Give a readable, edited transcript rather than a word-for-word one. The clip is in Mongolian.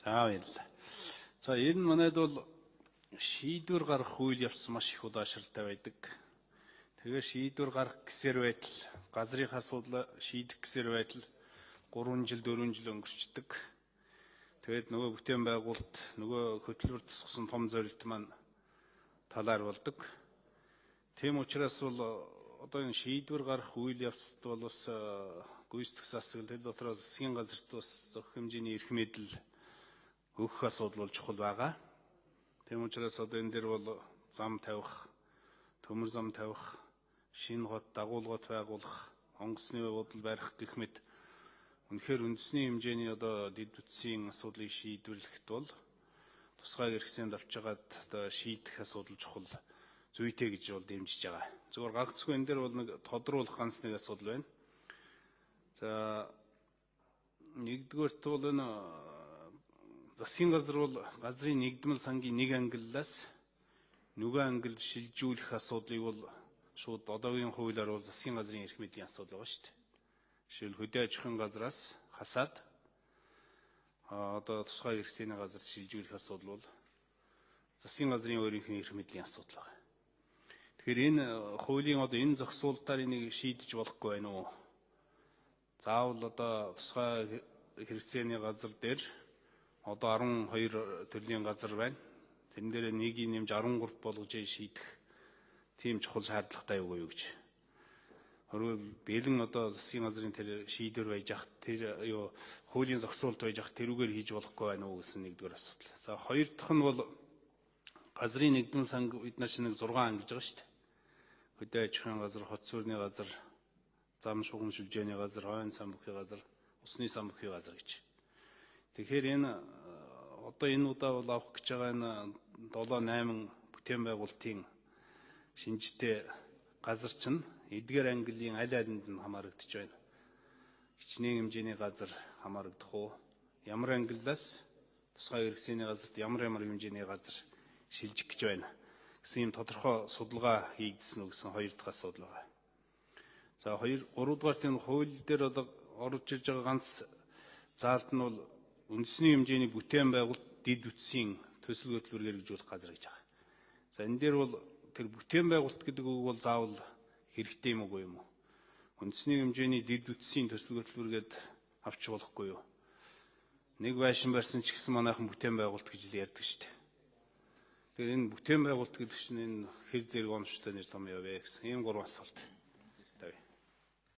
За баярлалаа. За энэ манайд бол шийдвэр гаргах үйл явц маш их удаашралтай байдаг. Тэгэхээр шийдвэр гаргах гэсээр байтал, газрын асуудал шийдэх гэсээр байтал 3 жил 4 жил өнгөрчдөг. Тэгээд нөгөө бүтээн байгуулалт, нөгөө хөтөлбөр тусгасан том зорилт маань талаар болдог. Тийм учраас бол одоо энэ шийдвэр гаргах үйл явцад бол бас гүйцэтгэх засаг тэр дотроос засгийн газарт бас зөв хэмжээний эрх мэдэл өгөх асуудал бол чухал байгаа. Тийм учраас одоо энэ дээр бол зам тавих, төмөр зам тавих, шинэ хот, дагуулгот байгуулах, онгоцны бодол барих гэх мэт үнэхээр үндэсний хэмжээний одоо дэд бүтцийн асуудлыг шийдвэрлэхэд бол тусгай хэрэгцээнд авч байгаад одоо шийдэх асуудал чухал зүйтэй гэж бол дэмжиж байгаа. Зөвхөн гагцгүй энэ дээр бол нэг тодруулах ганц нэг асуудал байна. За нэгдүгээрт бол энэ засгийн газар бол газрын нэгдмэл сангийн нэг ангиллаас нөгөө ангилд шилжүүлэх асуудлыг бол шууд одоогийн хуулиар бол засгийн газрын эрх мэдлийн асуудал байгаа шүү дээ. Жишээл хөдөө аж ахуйн газраас хасаад одоо тусгай хэрэгцээний газарт шилжүүлэх асуудал бол засгийн газрын өөрийнхөө эрх мэдлийн асуудал байна. Тэгэхээр энэ хуулийн одоо энэ зохицуулалтаар энийг шийдэж болохгүй байна уу? Заавал одоо тусгай хэрэгцээний газар дээр одоо 12 төрлийн газар байна. Тэрэн дээр нэгийг нэмж 13 болгож шийдэх тийм чухал шаардлагатай юу гэж. Өөрөөр бэлэн одоо засгийн газрын тэр шийдвэр байж ах тэр юу хуулийн зохицуулалт байж ах тэрүүгээр хийж болохгүй байна уу гэсэн нэгдүгээр асуудал. За хоёр дахь нь бол газрын нэгдмэл санг эднээс нэг 6 ангиж байгаа шүү дээ. Хөдөө аж ахуйн газар, хот сүрний газар, зам шугам шүлжээний газар, хойно сан бүхий газар, усны сан бүхий газар гэж. Тэгэхээр энэ одоо энэ удаа бол авах гэж байгаа энэ 7-8 бүтээн байгуулалтын шинжтэй газар чинь эдгээр ангиллын аль алинд нь хамаарагдаж байна. Хичнээн хэмжээний газар хамаарагдах уу? Ямар ангиллаас тусгай хэрэгцээний газарт ямар хэмжээний газар шилжих гэж байна гэсэн юм тодорхой судалгаа хийгдсэн үү гэсэн хоёр дахь асуудал байна. За 3 дугаарт энэ хууль дээр одоо орж ирж байгаа ганц заалт нь бол үндэсний хэмжээний бүтээн байгуулалт дэд бүтцийн төсөл хөтөлбөр хэрэгжүүлэх газар гэж байгаа. За энэ дээр бол тэр бүтээн байгуулалт гэдэг үг бол заавал хэрэгтэй юм уу юм уу? Үндэсний хэмжээний дэд бүтцийн төсөл хөтөлбөр гээд авч болохгүй юу? Нэг байшин барьсан ч гэсэн манайхан бүтээн байгуулалт гэж л ярьдаг шүү дээ. Тэгэхээр энэ бүтээн байгуулалт гэдэг чинь энэ хэр зэрэг онцтой нэр том яв вэ гэсэн ийм 3 асуулт.